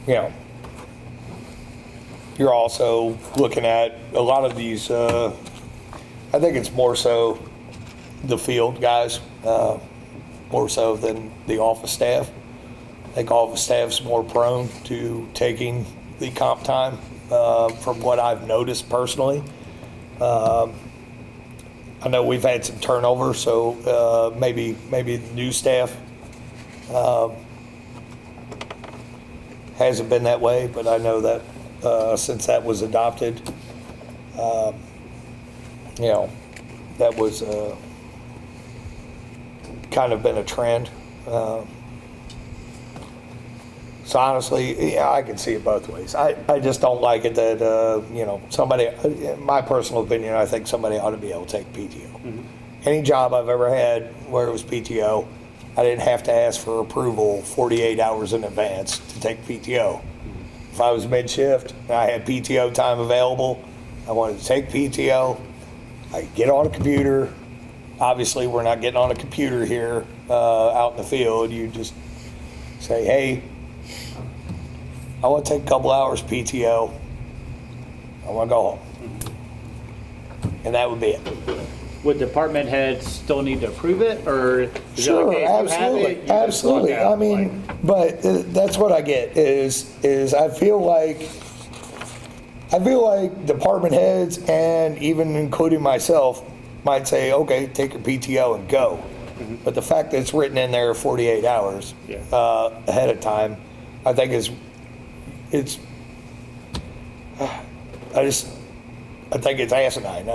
you know, you're also looking at a lot of these, I think it's more so the field guys, more so than the office staff. I think office staff's more prone to taking the comp time, from what I've noticed personally. I know we've had some turnover, so maybe the new staff hasn't been that way, but I know that since that was adopted, you know, that was kind of been a trend. So honestly, yeah, I can see it both ways. I just don't like it that, you know, somebody, in my personal opinion, I think somebody ought to be able to take PTO. Mm-hmm. Any job I've ever had where it was PTO, I didn't have to ask for approval 48 hours in advance to take PTO. Mm-hmm. If I was mid-shift and I had PTO time available, I wanted to take PTO, I get on a computer. Obviously, we're not getting on a computer here out in the field. You just say, hey, I want to take a couple hours PTO. I want to go home. And that would be it. Would department heads still need to approve it, or is sure, it like, hey, absolutely. I mean, but that's what I get is I feel like department heads, and even including myself, might say, okay, take your PTO and go. Mm-hmm. But the fact that it's written in there 48 hours ahead of time, I think I think it's asinine,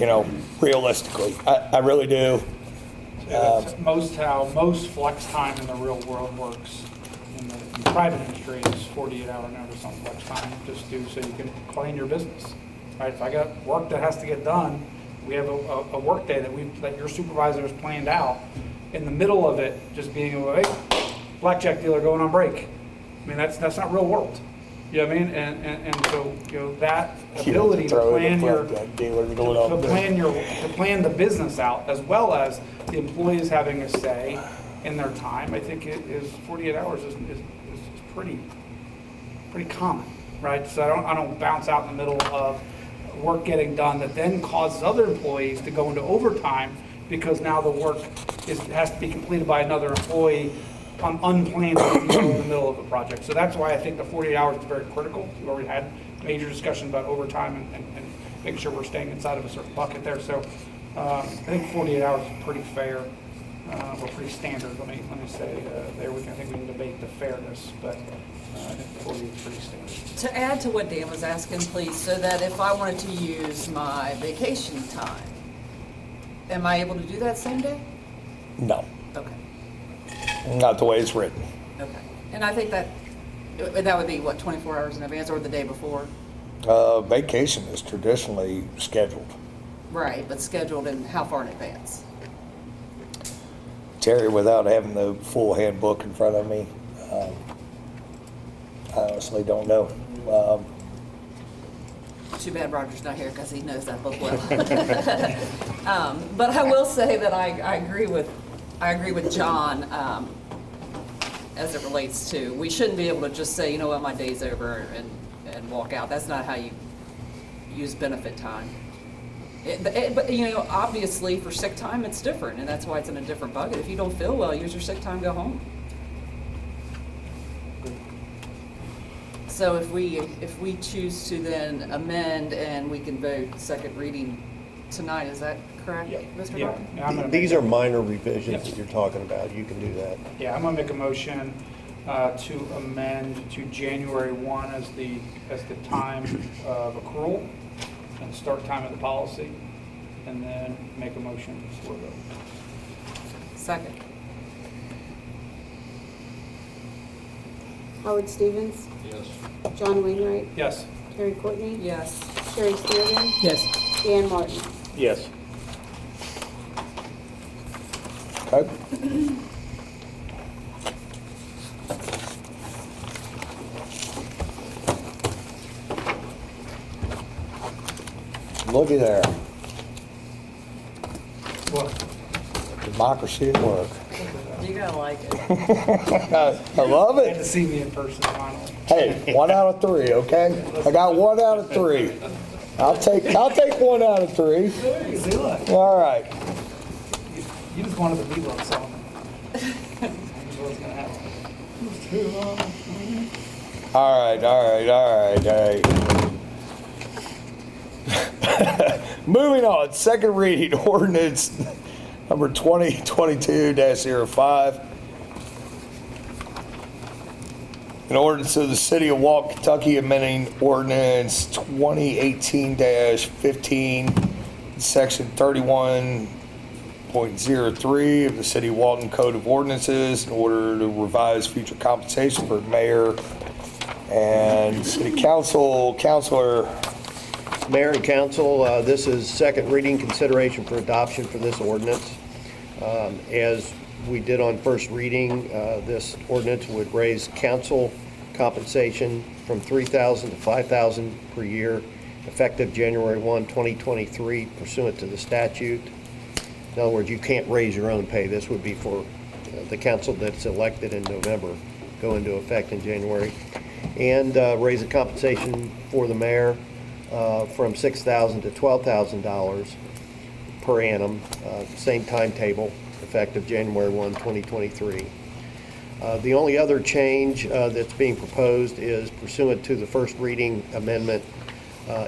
you know, realistically. I really do. That's how most flex time in the real world works. In the private industry, is 48-hour notice on flex time, just so you can plan your business. Right? If I got work that has to get done, we have a work day that your supervisor has planned out. In the middle of it, just being hey, blackjack dealer going on break. I mean, that's not real world. You know what I mean? And so, you know, that ability to plan the business out, as well as the employees having a say in their time, I think it is 48 hours is pretty common, right? So I don't bounce out in the middle of work getting done that then causes other employees to go into overtime because now the work has to be completed by another employee on unplanned in the middle of a project. So that's why I think the 48 hours is very critical. We've already had major discussion about overtime and making sure we're staying inside of a certain bucket there. So I think 48 hours is pretty fair, or pretty standard. Let me say there. I think we can debate the fairness, but I think 48 is pretty standard. To add to what Dan was asking, please, so that if I wanted to use my vacation time, am I able to do that same day? No. Okay. Not the way it's written. Okay. And I think that would be, what, 24 hours in advance or the day before? Vacation is traditionally scheduled. Right, but scheduled in how far in advance? Terry, without having the full handbook in front of me, I honestly don't know. Too bad Roger's not here because he knows that book well. But I will say that I agree with John as it relates to, we shouldn't be able to just say, you know what, my day's over and walk out. That's not how you use benefit time. But you know, obviously for sick time it's different, and that's why it's in a different bucket. If you don't feel well, use your sick time, go home. So if we choose to then amend and we can vote second reading tonight, is that correct, Mr. Walton? Yeah, these are minor revisions that you're talking about. You can do that. Yeah, I'm going to make a motion to amend to January 1 as the time of accrual and start time of the policy, and then make a motion for the Second. Howard Stevens? Yes. John Wainwright? yes. Terry Courtney? Yes. Terry Stearman? Yes. Dan Martin? Yes. Okay. Looky there. What? Democracy at work. You I like it. I love Had to it. see me in person finally. Hey, 1 out of 3, okay? I got 1 out of 3. I'll take 1 out of 3. See, look, All right. you just wanted the meatloaf song. That's what's gonna happen. It's too long. All right. Moving on, second reading ordinance number 2022-05. An ordinance of the City of Walton, Kentucky, amending ordinance 2018-15, section 31.03 of the City of Walton Code of Ordinances in order to revise future compensation for mayor and city council. Counselor, Mayor and council, this is second reading consideration for adoption for this ordinance. As we did on first reading, this ordinance would raise council compensation from $3,000 to $5,000 per year, effective January 1, 2023, pursuant to the statute. In other words, you can't raise your own pay. This would be for the council that's elected in November, go into effect in January. And raise the compensation for the mayor from $6,000 to $12,000 per annum, same timetable, effective January 1, 2023. The only other change that's being proposed is pursuant to the first reading amendment.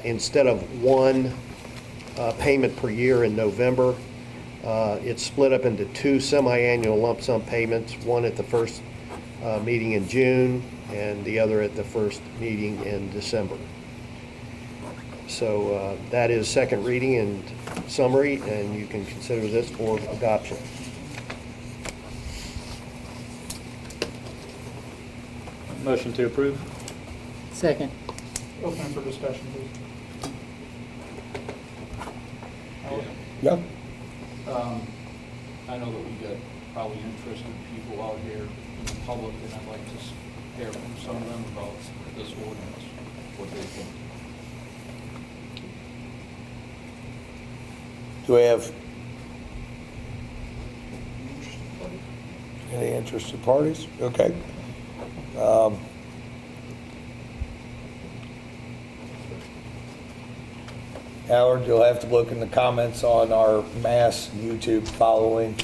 Instead of one payment per year in November, it's split up into 2 semi-annual lump sum payments, one at the first meeting in June and the other at the first meeting in December. So that is second reading and summary, and you can consider this for adoption. Motion to approve? Second. Open for discussion, please. yeah? I know that we got probably interested people out here in the public, and I'd like to hear from some of them about this ordinance, what they think. Do we have any interested parties? Okay. Howard, you'll have to look in the comments on our mass YouTube following.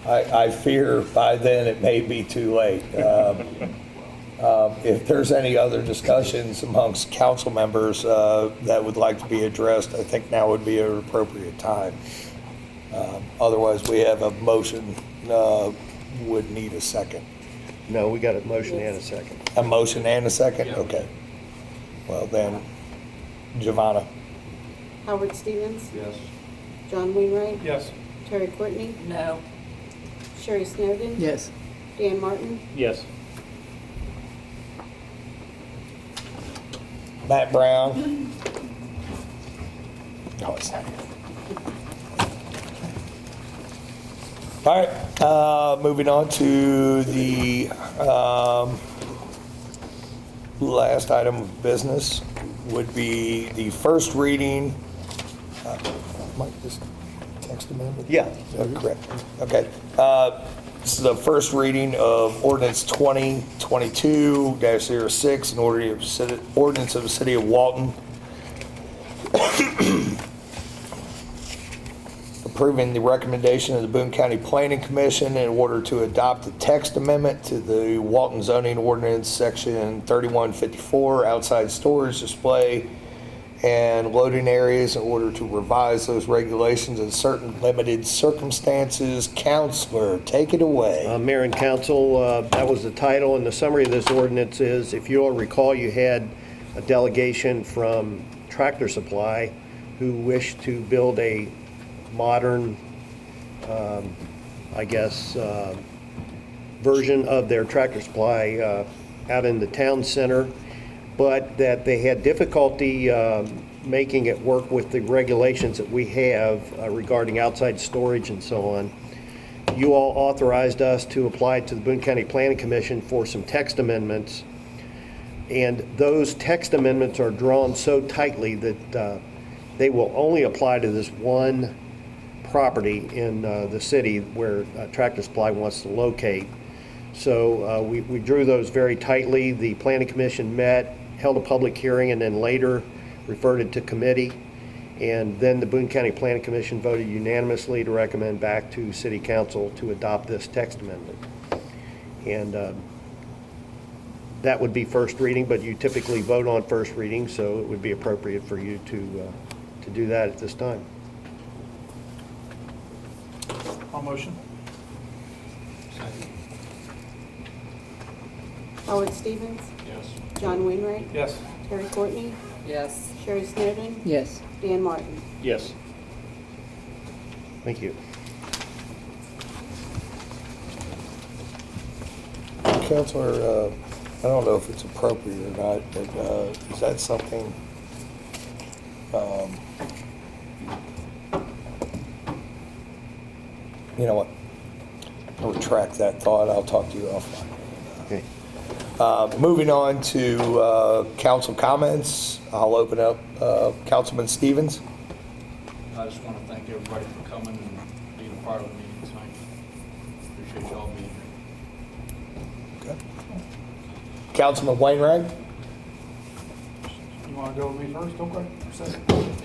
I fear by then it may be too late. If there's any other discussions amongst council members that would like to be addressed, I think now would be an appropriate time. Otherwise, we have a motion, would need a second. No, we got a motion and a second. A motion and a second? Yeah. Okay. Well then, Giovanna. Howard Stevens, Yes. John Wainwright, Yes. Terry Courtney, No. Sherry Snowden, Yes. Dan Martin, Yes. Matt Brown. No, it's not. All right, moving on to the last item of business would be the first reading. Mike, just text amendment? Yeah. Correct. Okay. This is the first reading of ordinance 2022-06, an ordinance of the City of Walton approving the recommendation of the Boone County Planning Commission in order to adopt a text amendment to the Walton zoning ordinance, section 3154, outside storage display and loading areas in order to revise those regulations in certain limited circumstances. Counselor, take it away. Mayor and council, that was the title, and the summary of this ordinance is, if you'll recall, you had a delegation from Tractor Supply who wished to build a modern, version of their Tractor Supply out in the town center, but that they had difficulty making it work with the regulations that we have regarding outside storage and so on. You all authorized us to apply to the Boone County Planning Commission for some text amendments, and those text amendments are drawn so tightly that they will only apply to this one property in the city where Tractor Supply wants to locate. So we drew those very tightly. The Planning Commission met, held a public hearing, and then later referred it to committee. And then the Boone County Planning Commission voted unanimously to recommend back to City Council to adopt this text amendment. And that would be first reading, but you typically vote on first reading, so it would be appropriate for you to do that at this time. I'll motion. Second. Howard Stevens, Yes. John Wainwright, Yes. Terry Courtney, Yes. Sherry Snowden, yes, Dan Martin. Yes. Thank you. Counselor, I don't know if it's appropriate or not, but is that something, you know what? I'll retract that thought. I'll talk to you offline. Okay. Moving on to council comments, I'll open up Councilman Stevens. I just want to thank everybody for coming and being a part of the meeting tonight. Appreciate y'all being here. Okay. Councilman Wainwright. You want to go with me first? Okay.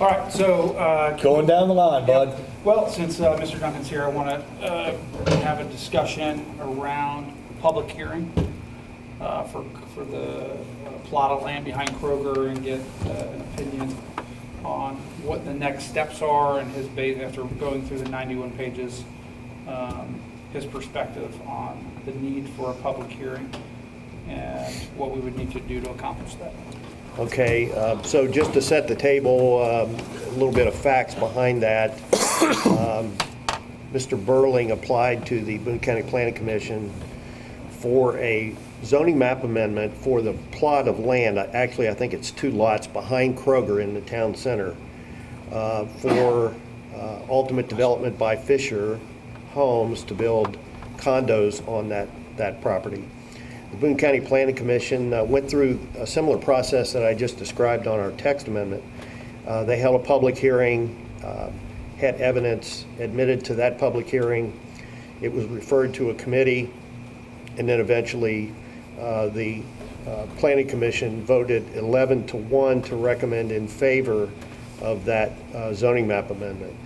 All right, so. Going down the line, bud. Well, since Mr. Duncan's here, I want to have a discussion around public hearing for the plot of land behind Kroger and get an opinion on what the next steps are and his base, after going through the 91 pages, his perspective on the need for a public hearing and what we would need to do to accomplish that. Okay, so just to set the table, a little bit of facts behind that. Mr. Burling applied to the Boone County Planning Commission for a zoning map amendment for the plot of land, actually I think it's 2 lots behind Kroger in the town center, for ultimate development by Fisher Homes to build condos on that property. The Boone County Planning Commission went through a similar process that I just described on our text amendment. They held a public hearing, had evidence admitted to that public hearing. It was referred to a committee, and then eventually the Planning Commission voted 11-1 to recommend in favor of that zoning map amendment.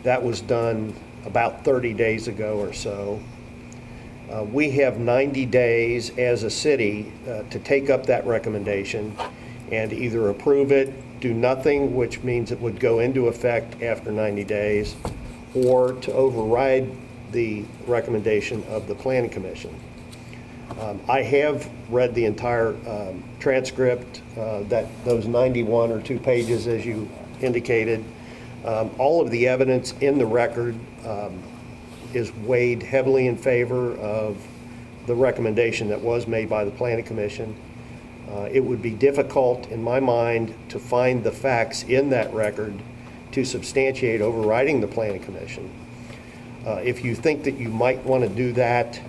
That was done about 30 days ago or so. We have 90 days as a city to take up that recommendation and either approve it, do nothing, which means it would go into effect after 90 days, or to override the recommendation of the Planning Commission. I have read the entire transcript, those 91 or 2 pages as you indicated. All of the evidence in the record is weighed heavily in favor of the recommendation that was made by the Planning Commission. It would be difficult, in my mind, to find the facts in that record to substantiate overriding the Planning Commission. If you think that you might want to do that,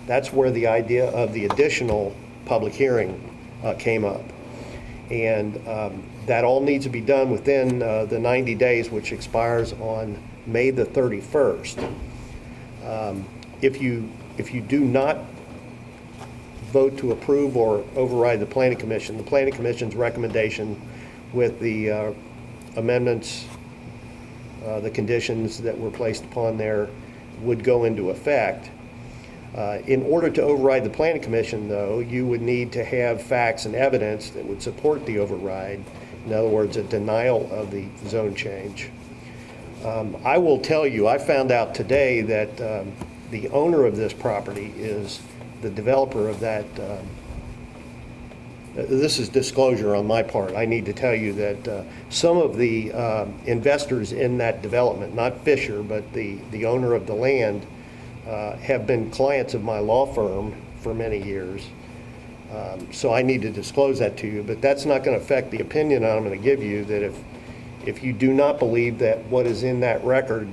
that's where the idea of the additional public hearing came up. And that all needs to be done within the 90 days, which expires on May the 31st. If you do not vote to approve or override the Planning Commission's recommendation with the amendments, the conditions that were placed upon there would go into effect. In order to override the Planning Commission, though, you would need to have facts and evidence that would support the override. In other words, a denial of the zone change. I will tell you, I found out today that the owner of this property is the developer of that. This is disclosure on my part. I need to tell you that some of the investors in that development, not Fisher, but the owner of the land, have been clients of my law firm for many years. So I need to disclose that to you, but that's not going to affect the opinion I'm going to give you, that if you do not believe that what is in that record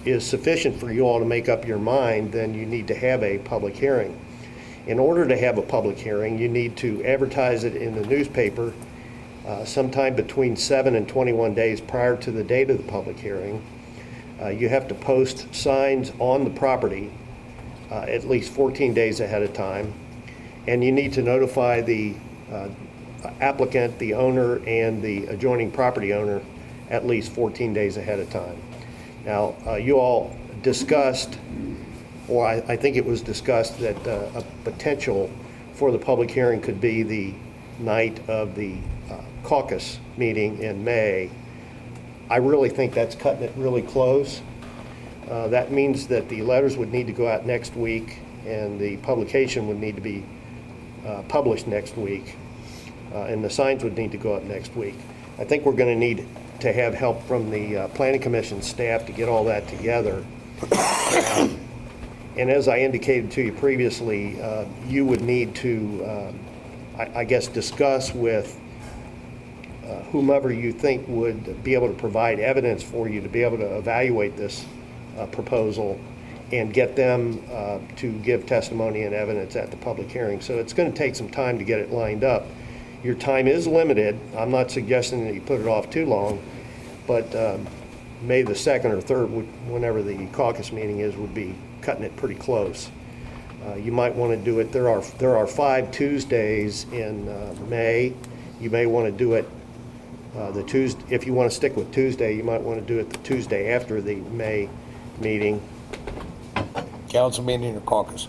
is sufficient for you all to make up your mind, then you need to have a public hearing. In order to have a public hearing, you need to advertise it in the newspaper sometime between 7 and 21 days prior to the date of the public hearing. You have to post signs on the property at least 14 days ahead of time, and you need to notify the applicant, the owner, and the adjoining property owner at least 14 days ahead of time. Now, you all discussed, or I think it was discussed, that a potential for the public hearing could be the night of the caucus meeting in May. I really think that's cutting it really close. That means that the letters would need to go out next week, and the publication would need to be published next week, and the signs would need to go up next week. I think we're going to need to have help from the Planning Commission staff to get all that together. And as I indicated to you previously, you would need to, I guess, discuss with whomever you think would be able to provide evidence for you to be able to evaluate this proposal and get them to give testimony and evidence at the public hearing. So it's going to take some time to get it lined up. Your time is limited. I'm not suggesting that you put it off too long, but May the 2nd or 3rd, whenever the caucus meeting is, would be cutting it pretty close. You might want to do it, there are 5 Tuesdays in May. You may want to do it the Tuesday, if you want to stick with Tuesday, you might want to do it the Tuesday after the May meeting, Council meeting or caucus?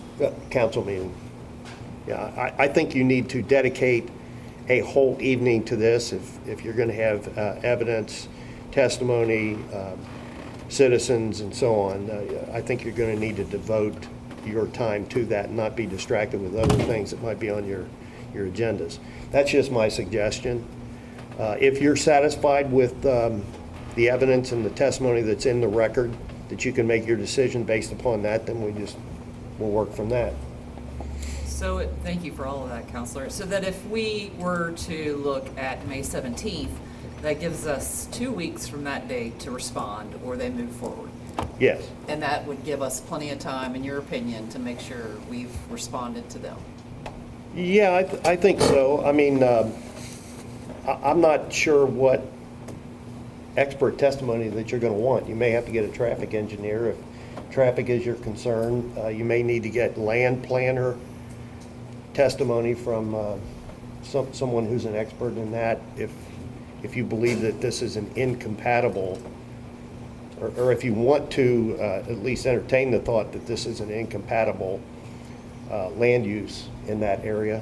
council meeting. Yeah, I think you need to dedicate a whole evening to this if you're going to have evidence, testimony, citizens, and so on. I think you're going to need to devote your time to that and not be distracted with other things that might be on your agendas. That's just my suggestion. If you're satisfied with the evidence and the testimony that's in the record, that you can make your decision based upon that, then we'll work from that. So, thank you for all of that, Counselor. So that if we were to look at May 17th, that gives us 2 weeks from that date to respond, or they move forward. Yes. And that would give us plenty of time, in your opinion, to make sure we've responded to them. Yeah, I think so. I mean, I'm not sure what expert testimony that you're going to want. You may have to get a traffic engineer if traffic is your concern. You may need to get land planner testimony from someone who's an expert in that if you believe that this is an incompatible, or if you want to at least entertain the thought that this is an incompatible land use in that area.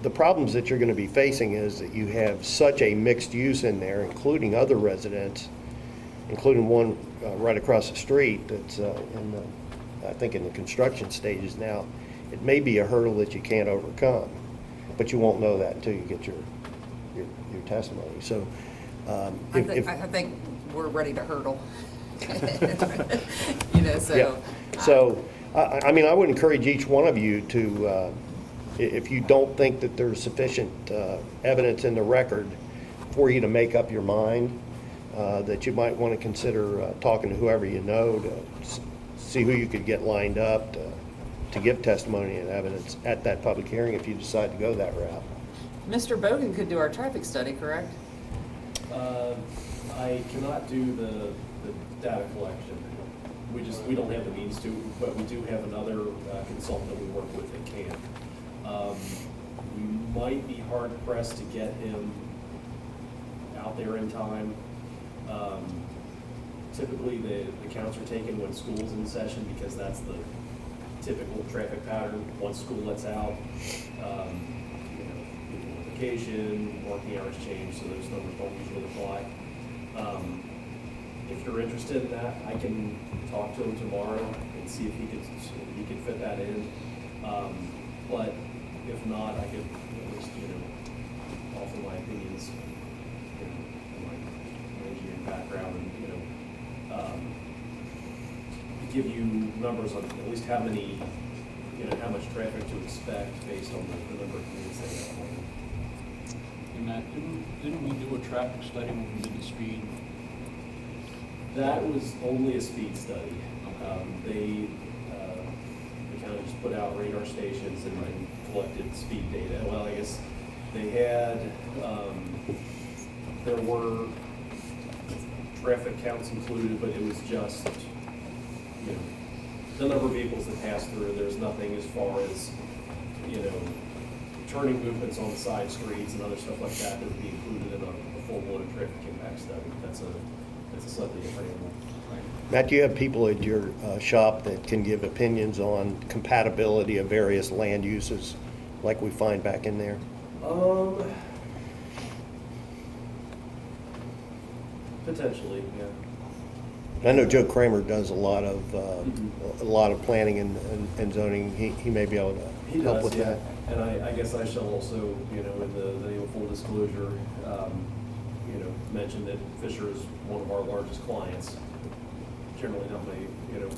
The problems that you're going to be facing is that you have such a mixed use in there, including other residents, including one right across the street that's I think in the construction stages now. It may be a hurdle that you can't overcome, but you won't know that until you get your testimony. So I think we're ready to hurdle. You know, so. Yeah. So, I mean, I would encourage each one of you to, if you don't think that there's sufficient evidence in the record for you to make up your mind, that you might want to consider talking to whoever you know to see who you could get lined up to give testimony and evidence at that public hearing if you decide to go that route. Mr. Bogan could do our traffic study, correct? I cannot do the data collection. We don't have the means to, but we do have another consultant that we work with that can. We might be hard pressed to get him out there in time. Typically, the counts are taken when school's in session because that's the typical traffic pattern. Once school lets out, people on vacation, working hours change, so those numbers don't usually apply. If you're interested in that, I can talk to him tomorrow and see if he could fit that in. But if not, I could at least offer my opinions in my engineering background and give you numbers on at least how many, how much traffic to expect based on the number of units they have. And Matt, didn't we do a traffic study when we did the speed? That was only a speed study. They kind of just put out radar stations and collected speed data. Well, I guess They had, there were traffic counts included, but it was just, you know, the number of vehicles that pass through. There's nothing as far as, you know, turning movements on the side streets and other stuff like that that would be included in a full-blown traffic impact study. That's a slightly different animal. Matt, do you have people at your shop that can give opinions on compatibility of various land uses like we find back in there? Potentially, yeah. I know Joe Kramer does a lot of planning and zoning. He may be able He to help does, with yeah. that. And I guess I shall also, you know, in the name of full disclosure, you know, mention that Fisher is one of our largest clients. Generally not my, you know,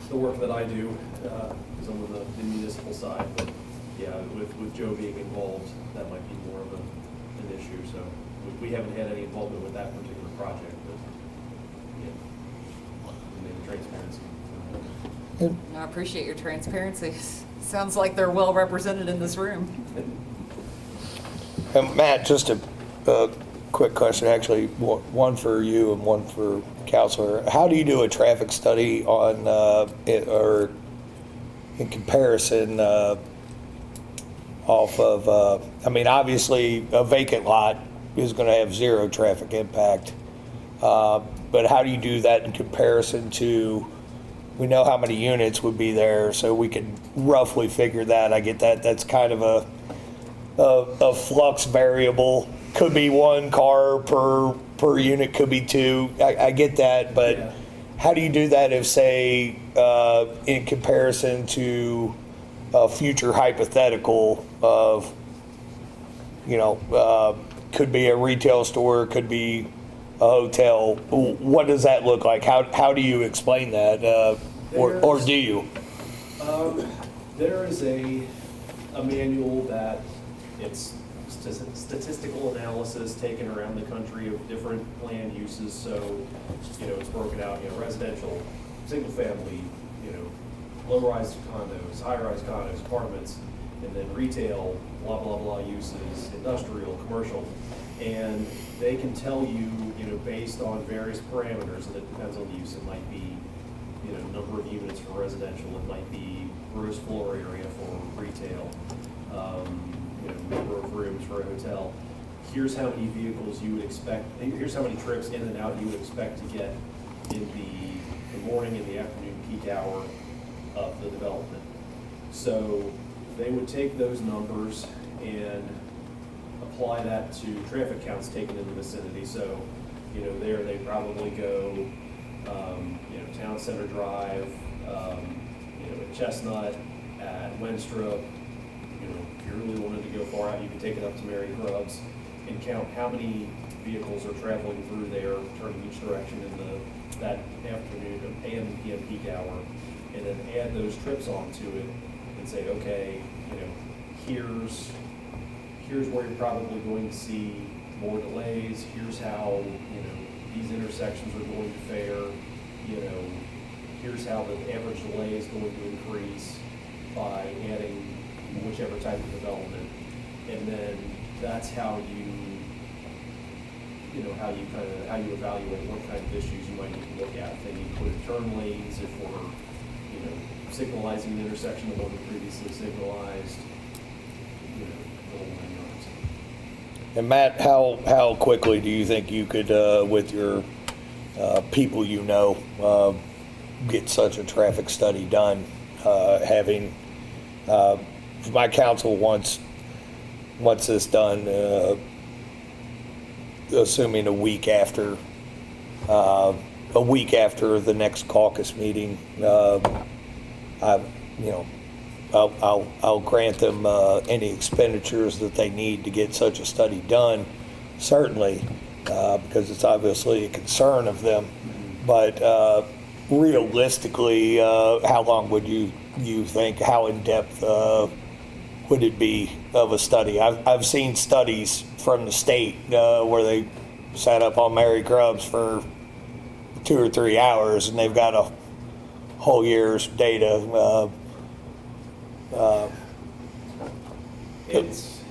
the work that I do is on the municipal side, but yeah, with Joe being involved, that might be more of an issue. So we haven't had any involvement with that particular project, but yeah, in the transparency. I appreciate your transparency. Sounds like they're well represented in this room. Matt, just a quick question, actually, one for you and one for Counselor. How do you do a traffic study on, or in comparison off of, I mean, obviously, a vacant lot is going to have zero traffic impact. But how do you do that in comparison to, we know how many units would be there, so we can roughly figure that. I get that. That's kind of a flux variable. Could be one car per unit, could be two. I get that, but Yeah. how do you do that if, say, in comparison to a future hypothetical of, you know, could be a retail store, could be a hotel. What does that look like? How do you explain that, or do you? There is a manual that it's statistical analysis taken around the country of different land uses. So, you know, it's broken out, you know, residential, single family, you know, low-rise condos, high-rise condos, apartments, and then retail, blah, blah, blah uses, industrial, commercial. And they can tell you, you know, based on various parameters, and it depends on the use. It might be, you know, number of units for residential. It might be gross floor area for retail. You know, number of rooms for a hotel. Here's how many vehicles you would expect. Here's how many trips in and out you would expect to get in the morning and the afternoon peak hour of the development. So they would take those numbers and apply that to traffic counts taken in the vicinity. So, you know, there they probably go, you know, Town Center Drive, you know, at Chestnut, at Wenstrup. You know, if you really wanted to go far out, you could take it up to Mary Grubbs and count how many vehicles are traveling through there, turning each direction in that afternoon and PM peak hour, and then add those trips onto it and say, okay, you know, here's where you're probably going to see more delays. Here's how, you know, these intersections are going to fare. You know, here's how the average delay is going to increase by adding whichever type of development. And then that's how you know, how you evaluate what kind of issues you might need to look at. If they need to put in turn lanes, if we're, you know, signalizing the intersection that wasn't previously signalized, you know, the whole 9 yards. And Matt, how quickly do you think you could, with your people you know, get such a traffic study done? Having my council wants this done, assuming a week after the next caucus meeting. I'll grant them any expenditures that they need to get such a study done, certainly, because it's obviously a concern of them. But realistically, how long would you think, how in-depth would it be of a study? I've seen studies from the state where they sat up on Mary Grubbs for 2 or 3 hours, and they've got a whole year's data.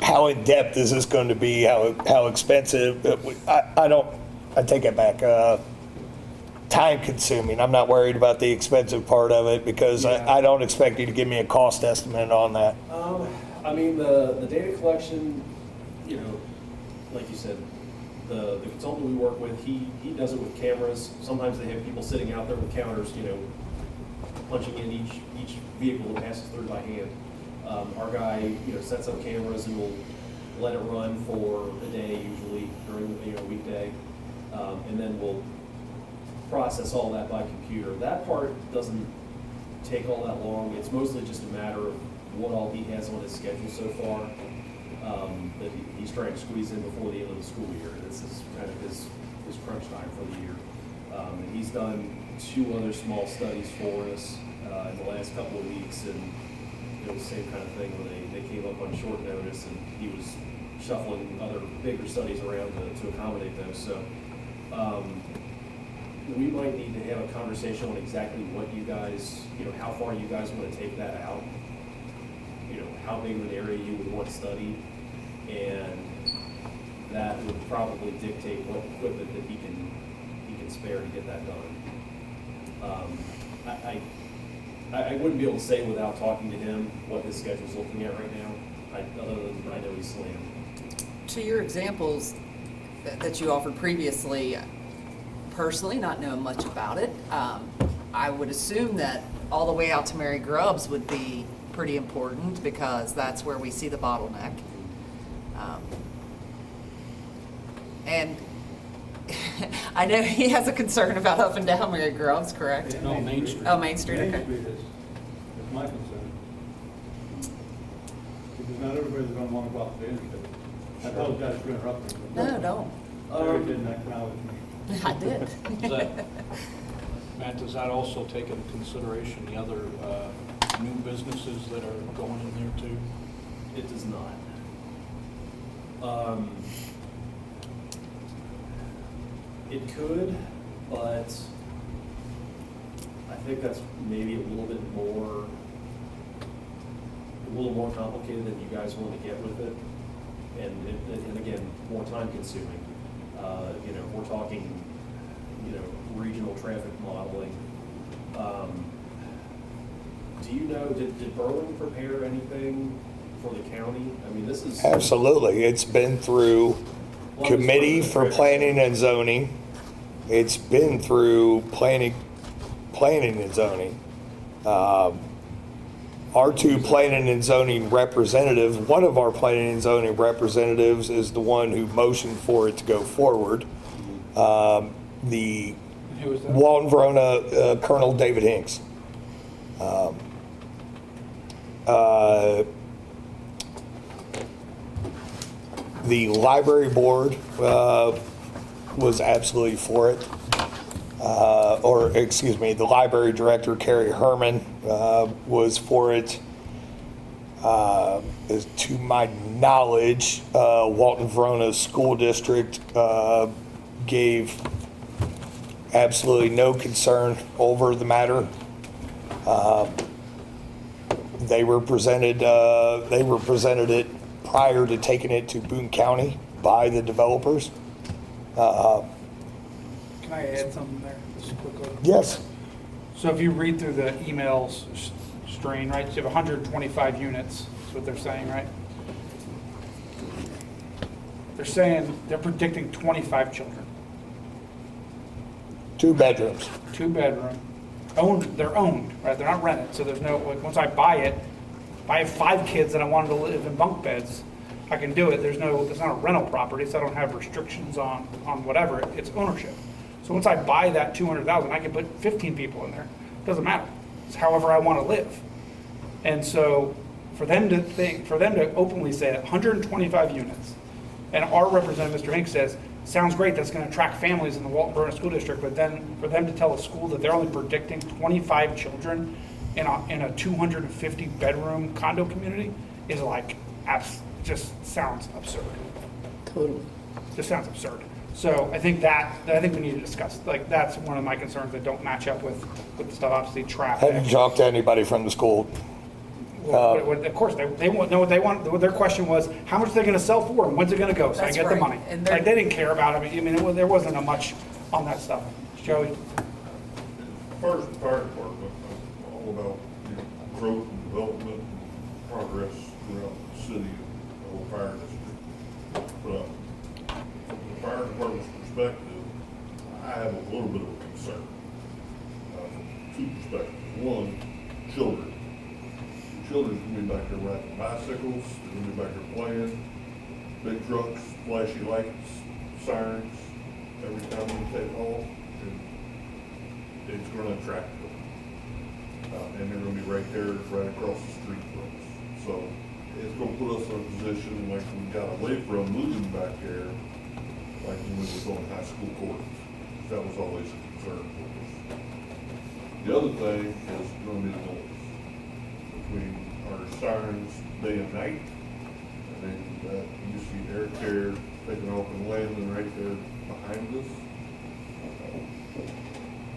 how in-depth is this going to be, how expensive? I take it back. Time consuming. I'm not worried about the expensive part of it because I don't expect you to give me a cost estimate on that. I mean, the data collection, you know, like you said, the consultant we work with, he does it with cameras. Sometimes they have people sitting out there with counters, you know, punching in each vehicle that passes through by hand. Our guy, you know, sets up cameras and will let it run for a day usually during, you know, a weekday, and then we'll process all that by computer. That part doesn't take all that long. It's mostly just a matter of what all he has on his schedule so far, that he's trying to squeeze in before the end of the school year. This is kind of his crunch time for the year. And he's done 2 other small studies for us in the last couple of weeks, and it was the same kind of thing where they came up on short notice, and he was shuffling other bigger studies around to accommodate those. So we might need to have a conversation on exactly what you guys, you know, how far you guys want to take that out. You know, how big of an area you would want studied, and that would probably dictate what equipment that he can spare to get that done. I wouldn't be able to say without talking to him what his schedule's looking at right now, other than I know he's slammed. To your examples that you offered previously, personally, not knowing much about it, I would assume that all the way out to Mary Grubbs would be pretty important because that's where we see the bottleneck. And I know he has a concern about up and down Mary Grubbs, correct? No, Main Street. Oh, Main Street, okay. Main Street is my concern. Because not everybody's gonna wanna go out to the interstate. I apologize for interrupting. but No, don't. Larry didn't acknowledge me. I did. Does that, Matt, does that also take into consideration the other new businesses that are going in there too? It does not. It could, but I think that's maybe a little more complicated than you guys want to get with it, and again, more time consuming. You know, we're talking, you know, regional traffic modeling. Do you know, did Berlin prepare anything for the county? I mean, this is. Absolutely. It's been through Committee for Planning and Zoning. It's been through planning and zoning. Our 2 planning and zoning representatives, one of our planning and zoning representatives is the one who motioned for it to go forward. The Who was that? Walton Verona, Colonel David Hinks. The library board was absolutely for it. The library director, Carrie Herman, was for it. As to my knowledge, Walton Verona School District gave absolutely no concern over the matter. They were presented it prior to taking it to Boone County by the developers. Can I add something there, just quickly? Yes. So if you read through the emails strain, right, you have 125 units, is what they're saying, right? They're saying, they're predicting 25 children, 2 bedrooms. 2-bedroom, they're owned, right, they're not rented, so there's no, like, once I buy it, if I have 5 kids and I wanted to live in bunk beds, I can do it, it's not a rental property, so I don't have restrictions on whatever, it's ownership. So once I buy that 200,000, I can put 15 people in there. Doesn't matter. It's however I want to live. And so for them to openly say that 125 units, and our representative, Mr. Hinks, says, sounds great, that's going to attract families in the Walton Verona School District, but then for them to tell a school that they're only predicting 25 children in a 250 bedroom condo community is like, just sounds absurd. Totally. Just sounds absurd. So I think we need to discuss, like, that's one of my concerns that don't match up with the stuff, obviously Hadn't traffic. talked to anybody from the school. Of course, they won't know what they want. Their question was, how much they're gonna sell for and when's it gonna go? So I That's get the right. money. And they're- Like, they didn't care about it. I mean, there wasn't a much on that stuff. Joey? First, the fire department, all about, you know, growth and development and progress throughout the city and the whole fire district. But from the fire department's perspective, I have a little bit of a concern. From two perspectives. One, children. Children's gonna be back there riding bicycles, they're gonna be back there playing, big trucks, flashy lights, sirens, every time we take off. And it's gonna attract them. And they're gonna be right there, right across the street from us. So it's gonna put us in a position like we got away from moving back there, like when we was on high school courts. That was always a concern for us. The other thing is gonna be the noise. Between our sirens day and night, and then you see air carrier taking off and landing right there behind us.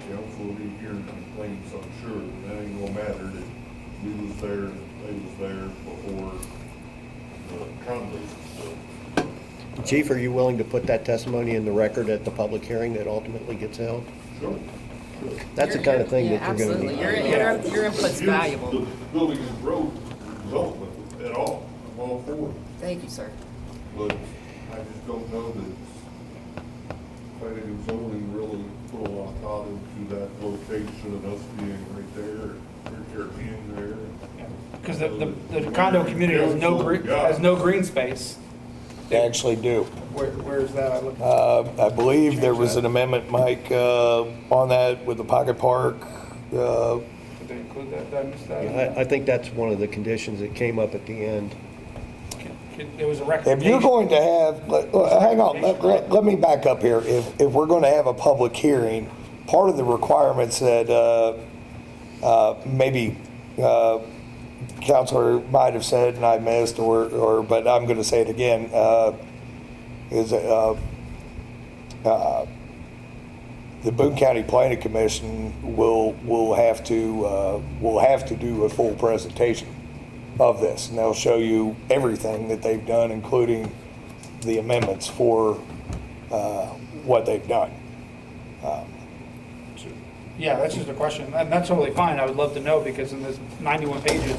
Council will be hearing complaints, I'm sure, but that ain't gonna matter that we was there and they was there before the condos was built. Chief, are you willing to put that testimony in the record at the public hearing that ultimately gets held? Sure. That's the kind of thing that we're gonna Absolutely, need. your input's valuable. The building and road development at all, I'm all for it, Thank you, sir. but I just don't know that planning and zoning really put a lot of thought into that location and us being right there, and your being there. Because the condo community has no green space. They actually do. Where's that? I looked. I believe there was an amendment, Mike, on that with the Pocket Park. Did they include that? Did I miss that? Yeah, I think that's one of the conditions that came up at the end. It was a If recommendation. you're going to have, hang on, let me back up here. If we're going to have a public hearing, part of the requirements that maybe Counselor might have said and I missed, but I'm going to say it again, is the Boone County Planning Commission will have to do a full presentation of this, and they'll show you everything that they've done, including the amendments for what they've done. Yeah, that's just a question, and that's totally fine. I would love to know, because in this 91 pages,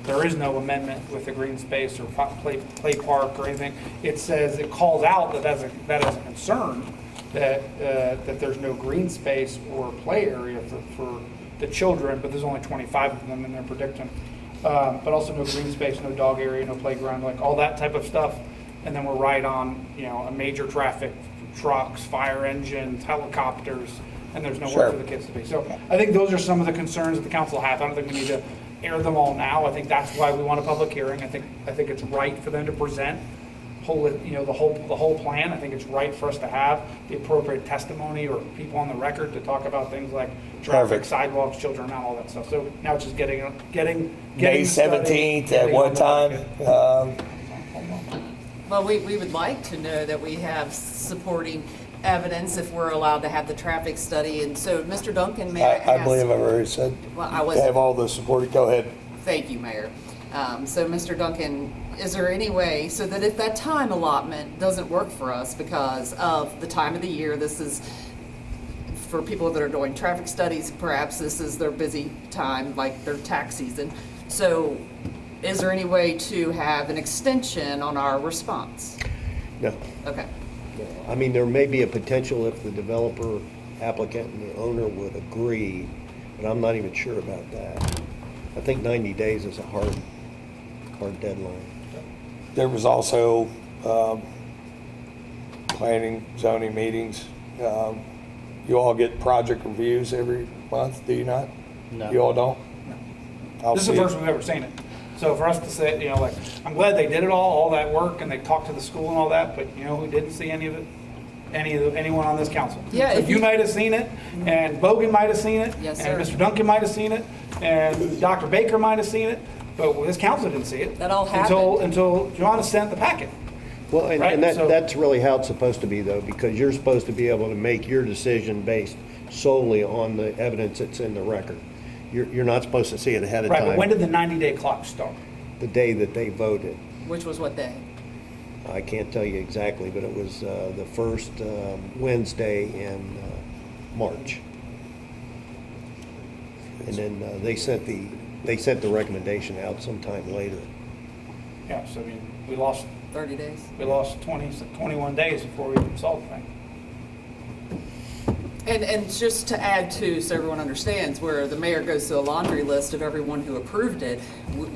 there is no amendment with the green space or play park or anything. It says, it calls out that is a concern, that there's no green space or play area for the children, but there's only 25 of them, and they're predicting. But also no green space, no dog area, no playground, like all that type of stuff. And then we're right on, a major traffic, trucks, fire engines, helicopters, and there's nowhere for the kids to be. So I think those are some of the concerns that the council have. I don't think we need to air them all now. I think that's why we want a public hearing. I think it's right for them to present the whole plan. I think it's right for us to have the appropriate testimony or people on the record to talk about things like traffic, Perfect. sidewalks, children, and all that stuff. So now it's just getting May the study, 17th, at getting what on the time? market. Well, we would like to know that we have supporting evidence if we're allowed to have the traffic study. And so, Mr. Duncan, may I ask? I believe I've already said, Well, I wasn't- have all the support. Go ahead. Thank you, Mayor. So, Mr. Duncan, is there any way, so that if that time allotment doesn't work for us because of the time of the year, this is, for people that are doing traffic studies, perhaps this is their busy time, like their tax season. So is there any way to have an extension on our response? No. Okay. I mean, there may be a potential if the developer, applicant, and the owner would agree, but I'm not even sure about that. I think 90 days is a hard deadline. There was also planning, zoning meetings. You all get project reviews every month, do you not? No. You all don't? I'll This is the see it. first we've ever seen it. So for us to say, I'm glad they did it all that work, and they talked to the school and all that, but who didn't see any of it? Anyone on this council? Yeah, So if you you- might have seen it, and Bogan might have seen it. Yes, And sir. Mr. Duncan might have seen it, and Dr. Baker might have seen it, but this council didn't see it. That all Until Joanna sent the packet. Well, and Right, so- that's really how it's supposed to be, though, because you're supposed to be able to make your decision based solely on the evidence that's in the record. You're not supposed to see it ahead of Right, but when time, did the 90-day clock start? the day that they voted. Which was what day? I can't tell you exactly, but it was the first Wednesday in March. And then they sent the recommendation out sometime later. Yeah, so I mean, we lost 30 days? 21 days before we even saw the thing. And just to add to, so everyone understands, where the mayor goes through a laundry list of everyone who approved it,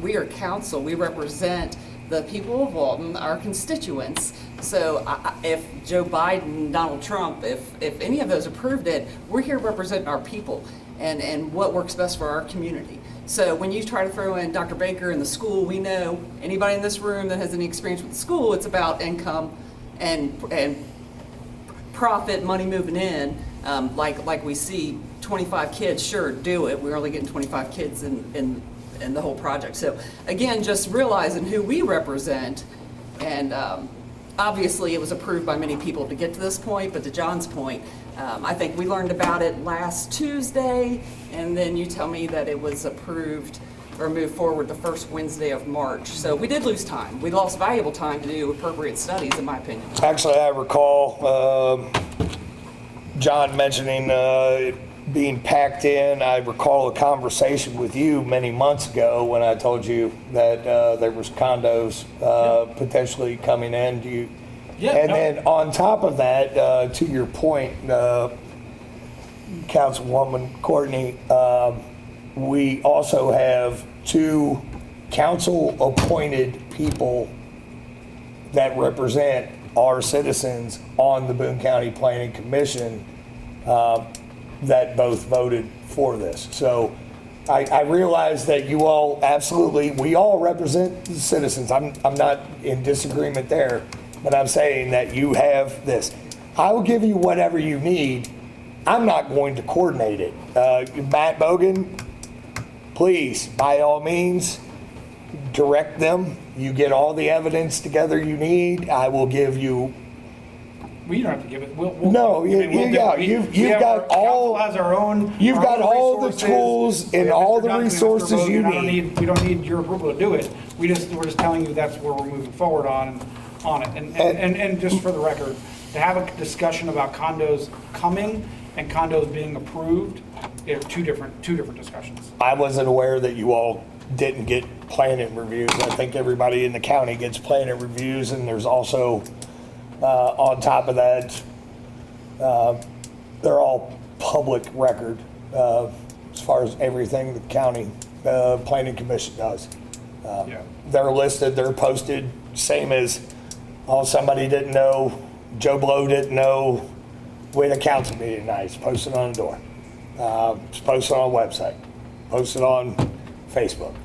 we are council, we represent the people of Walton, our constituents. So if Joe Biden, Donald Trump, if any of those approved it, we're here representing our people and what works best for our community. So when you try to throw in Dr. Baker and the school, we know anybody in this room that has any experience with the school, it's about income and profit, money moving in. Like we see 25 kids, sure, do it. We're only getting 25 kids in the whole project. So again, just realizing who we represent, and obviously it was approved by many people to get to this point, but to John's point, I think we learned about it last Tuesday, and then you tell me that it was approved or moved forward the first Wednesday of March. So we did lose time. We lost valuable time to do appropriate studies, in my opinion. Actually, I recall John mentioning it being packed in. I recall a conversation with you many months ago when I told you that there was condos potentially coming in. Do you? Yeah, And no. then on top of that, to your point, Councilwoman Courtney, we also have 2 council-appointed people that represent our citizens on the Boone County Planning Commission that both voted for this. So I realize that you all absolutely, we all represent the citizens. I'm not in disagreement there, but I'm saying that you have this. I will give you whatever you need. I'm not going to coordinate it. Matt Bogan, please, by all means, direct them. You get all the evidence together you need. I will give you. We don't have to give it. No, you've got all. Council has our own. You've our got own all the resources. tools We and have all Mr. the Duncan and Mr. resources you Bogan. need. We don't need your approval to do it. We're just telling you that's where we're moving forward on it. And just for the record, to have a discussion about condos coming and condos being approved, they're two different discussions. I wasn't aware that you all didn't get planning reviews. I think everybody in the county gets planning reviews, and there's also, on top of that, they're all public record as far as everything the county planning commission does. Yeah. They're listed, they're posted, same as, somebody didn't know, Joe Blow didn't know, we had a council meeting tonight, it's posted on the door. It's posted on a website, posted on Facebook.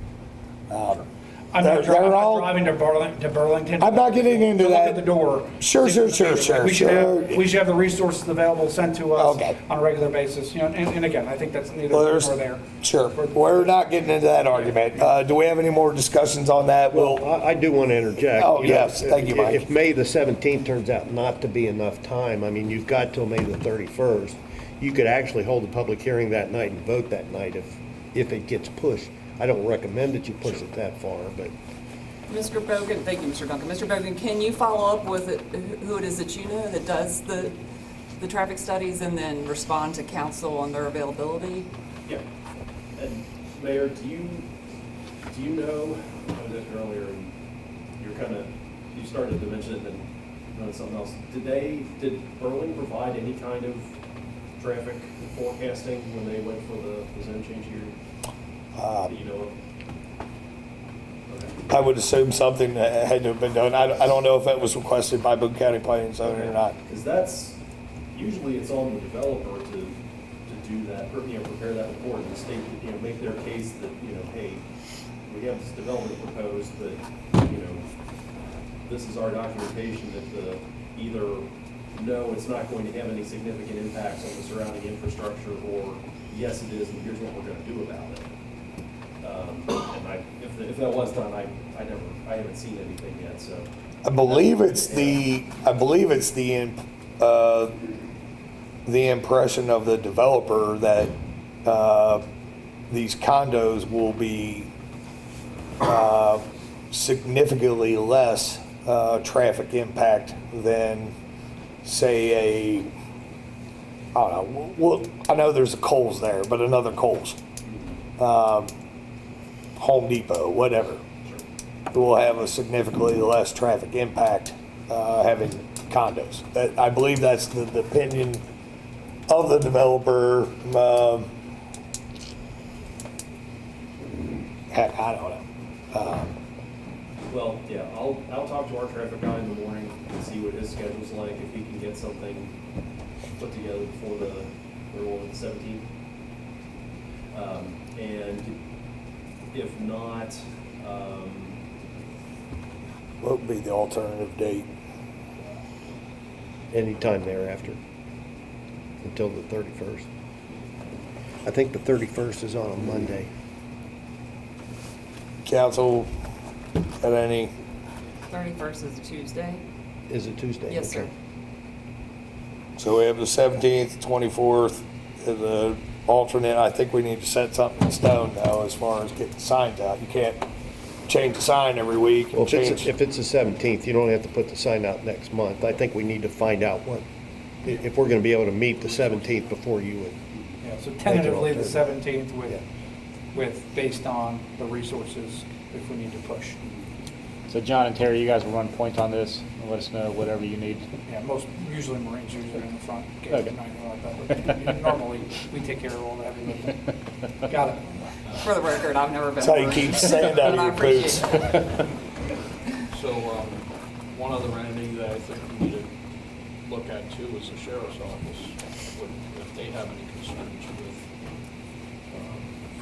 I'm not driving to Burlington. I'm not getting into to look that. at the door. Sure. We should have the resources available sent to us Okay. on a regular basis, and again, I think that's neither Well, here there's, nor there. sure, we're not getting into that argument. Do we have any more discussions on that? Well, I do want to interject. Oh, You know, yes. Thank you, Mike. If May the 17th turns out not to be enough time, I mean, you've got till May the 31st. You could actually hold a public hearing that night and vote that night if it gets pushed. I don't recommend that you push it that far, but Mr. Bogan, thank you, Mr. Duncan. Mr. Bogan, can you follow up with who it is that you know that does the traffic studies and then respond to council on their availability? Yeah. And Mayor, do you know, I was asking earlier, and you started to mention it and then something else. Did Berlin provide any kind of traffic forecasting when they went for the zone change here? That you know of? Okay. I would assume something that had to have been done. I don't know if that was requested by Boone County Planning and Zoning or not. Because that's, usually it's on the developer to do that, or, prepare that report and the state, make their case that, hey, we have this development proposed, but, this is our documentation that either, no, it's not going to have any significant impacts on the surrounding infrastructure, or yes, it is, and here's what we're going to do about it. And if that was done, I haven't seen anything yet, so. I believe it's the impression of the developer that these condos will be significantly less traffic impact than, say, I don't know, well, I know there's a Kohl's there, but another Kohl's, Home Depot, whatever. Will have a significantly less traffic impact having condos. I believe that's the opinion of the developer. Heck, I don't know. Well, yeah, I'll talk to our traffic guy in the morning and see what his schedule's like, if he can get something put together before the 17th. And if not, What would be the alternative date? Anytime thereafter, until the 31st. I think the 31st is on a Monday. Council, got any? 31st is a Tuesday? Is it Tuesday? Yes, sir. Okay. So we have the 17th, 24th, as an alternate. I think we need to set something in stone though, as far as getting signs out. You can't change the sign every week. Well, and if it's the 17th, you don't have to put the sign out next month. I think we need to find out if we're going to be able to meet the 17th before you would. Yeah, so tentatively the alternative. 17th Yeah. based on the resources if we need to push. So John and Terry, you guys will run point on this and let us know whatever you need. Yeah, usually Marines usually in the front. Okay. But normally, we take care of all the heavy lifting. Got it. For the record, I've never been. That's how you a Marine, keep sand out of but I your appreciate boots. it. So, one other entity that I think we need to look at too is the sheriff's office, if they have any concerns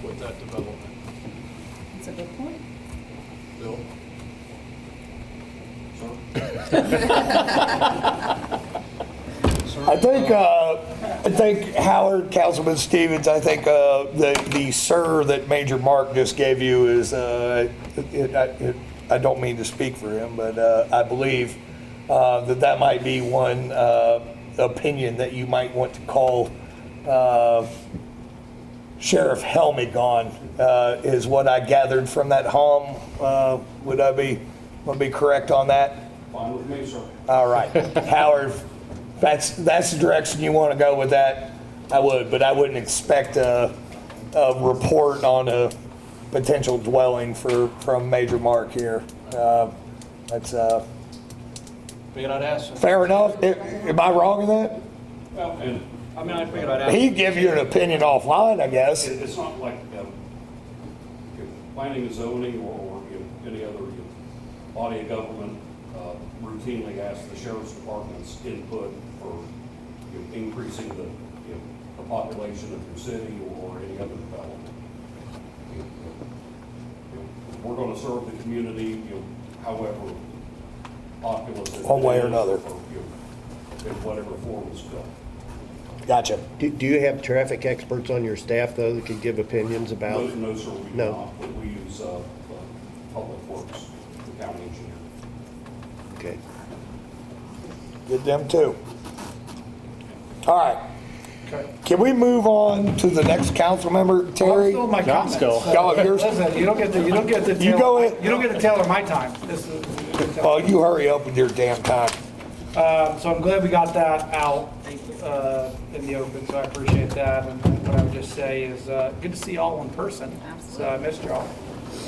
with that development. That's a good point. Bill? I think Howard, Councilman Stevens, I think the sir that Major Mark just gave you is, I don't mean to speak for him, but I believe that might be one opinion that you might want to call Sheriff Helmig on, is what I gathered from that home. Would I be correct on that? Fine with me, sir. All right, Howard, that's the direction you want to go with that, I would, but I wouldn't expect a report on a potential dwelling from Major Mark here. That's Figured I'd ask. fair enough. Am I wrong in that? Well, and I mean, I figured I'd ask. He'd give you an opinion offline, I guess. it's not like planning and zoning or any other body of government routinely asks the sheriff's department's input for increasing the population of your city or any other development. We're going to serve the community, however populous. One way or another. In whatever form is built. Gotcha. Do you have traffic experts on your staff, though, that could give opinions about? No, sir, we do No. not, but we use Public Works, the county engineer. Okay. Get them too. All right. Okay. Can we move on to the next council member, Terry? Still my John's comments. still. Oh, yours- Listen, you don't get to You go ahead. you don't get to tailor my time. This is. Oh, you hurry up with your damn time. So I'm glad we got that out in the open, so I appreciate that. And what I would just say is, good to see y'all in person. So I missed y'all.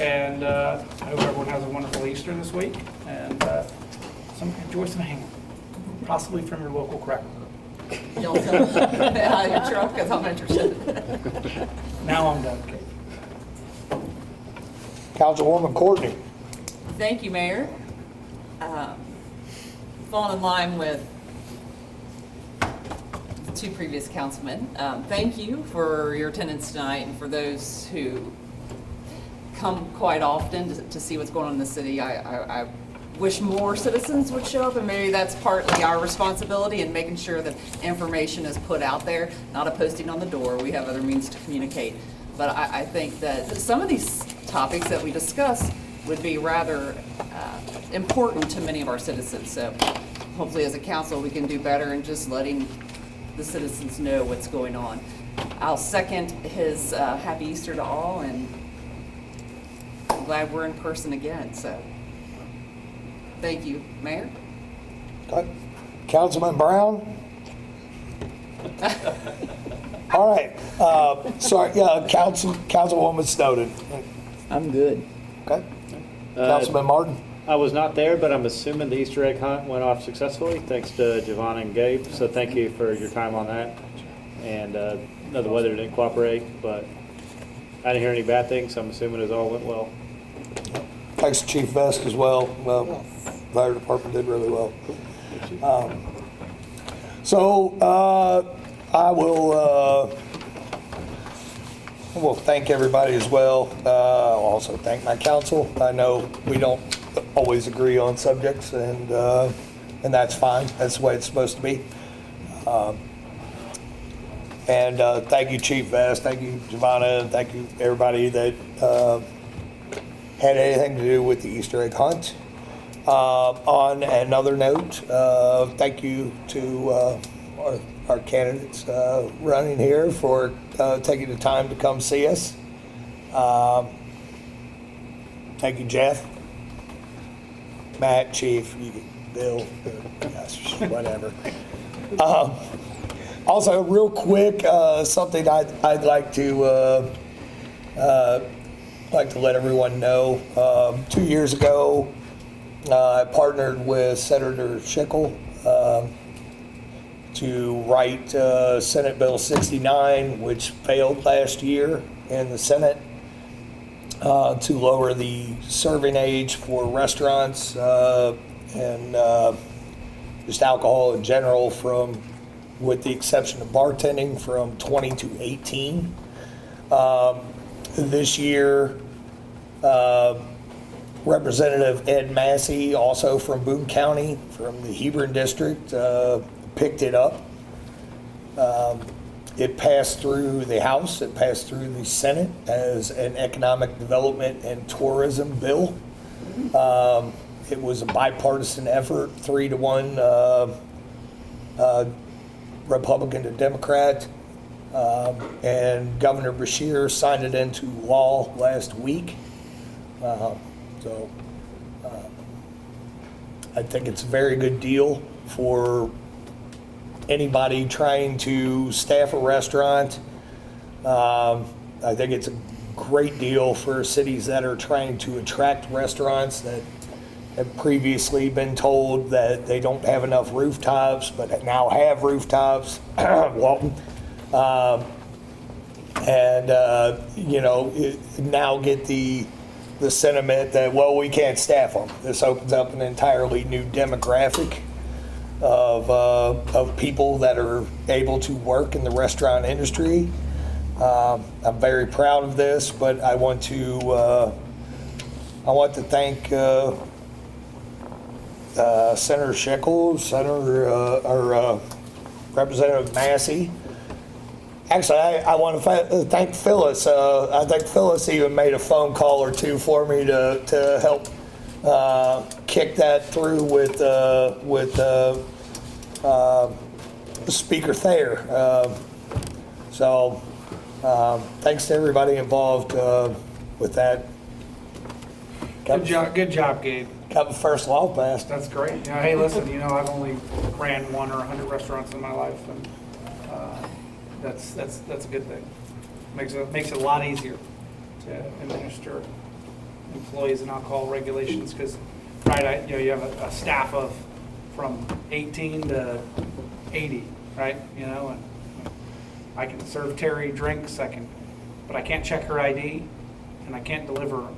And I hope everyone has a wonderful Easter this week, and enjoy some ham, possibly from your local cracker. Y'all tell me out of your truck, because I'm interested. Now I'm done, Kate. Councilwoman Courtney. Thank you, Mayor. Falling in line with the two previous councilmen, thank you for your attendance tonight, and for those who come quite often to see what's going on in the city. I wish more citizens would show up, and maybe that's partly our responsibility in making sure that information is put out there, not a posting on the door. We have other means to communicate. But I think that some of these topics that we discuss would be rather important to many of our citizens. So hopefully as a council, we can do better in just letting the citizens know what's going on. I'll second his Happy Easter to all, and I'm glad we're in person again, so. Thank you, Mayor. Okay. Councilman Brown? All right, sorry, Councilwoman Snowden. I'm good. Okay. Councilman Martin? I was not there, but I'm assuming the Easter egg hunt went off successfully, thanks to Giovanna and Gabe. So thank you for your time on that. And no, the weather didn't cooperate, but I didn't hear any bad things, so I'm assuming it all went well. Thanks to Chief Vest as well. Fire department did really well. I will thank everybody as well. I'll also thank my council. I know we don't always agree on subjects, and that's fine. That's the way it's supposed to be. Thank you, Chief Vest. Thank you, Giovanna. And thank you, everybody that had anything to do with the Easter egg hunt. On another note, thank you to our candidates running here for taking the time to come see us. Thank you, Jeff, Matt, Chief, Bill, gosh, whatever. Also, real quick, something I'd like to let everyone know. 2 years ago, I partnered with Senator Schickel to write Senate Bill 69, which failed last year in the Senate, to lower the serving age for restaurants and just alcohol in general, from, with the exception of bartending, from 20 to 18. This year, Representative Ed Massey, also from Boone County, from the Hebron District, picked it up. It passed through the House, it passed through the Senate as an economic development and tourism bill. It was a bipartisan effort, 3-1 Republican to Democrat. And Governor Beshear signed it into law last week. I think it's a very good deal for anybody trying to staff a restaurant. I think it's a great deal for cities that are trying to attract restaurants that have previously been told that they don't have enough rooftops, but now have rooftops. Walton. Now get the sentiment that, well, we can't staff them. This opens up an entirely new demographic of people that are able to work in the restaurant industry. I'm very proud of this, but I want to thank Senator Schickel, Representative Massey. Actually, I want to thank Phyllis. I think Phyllis even made a phone call or two for me to help kick that through with Speaker Thayer. Thanks to everybody involved with that. Good job, Gabe. Got the first law passed. That's great. Hey, listen, I've only ran 1 or 100 restaurants in my life, and that's a good thing. Makes it a lot easier to administer employees and alcohol regulations, because you have a staff of from 18 to 80, right? And I can serve Terry drinks, but I can't check her ID, and I can't deliver them.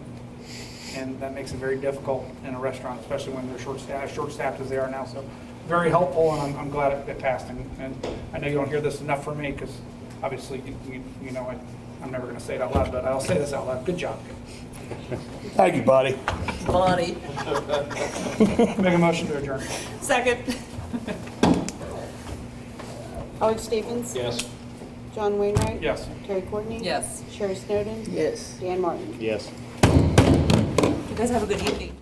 And that makes it very difficult in a restaurant, especially when they're short-staffed as they are now. So very helpful, and I'm glad it passed. And I know you don't hear this enough from me, because obviously, I'm never going to say it out loud, but I'll say this out loud. Good job. Thank you, buddy. Buddy. Make a motion to adjourn. Second. Howard Stevens? Yes. John Wainwright? Yes. Terry Courtney? Yes. Sherry Snowden? Yes. Dan Martin? Yes. You guys have a good evening.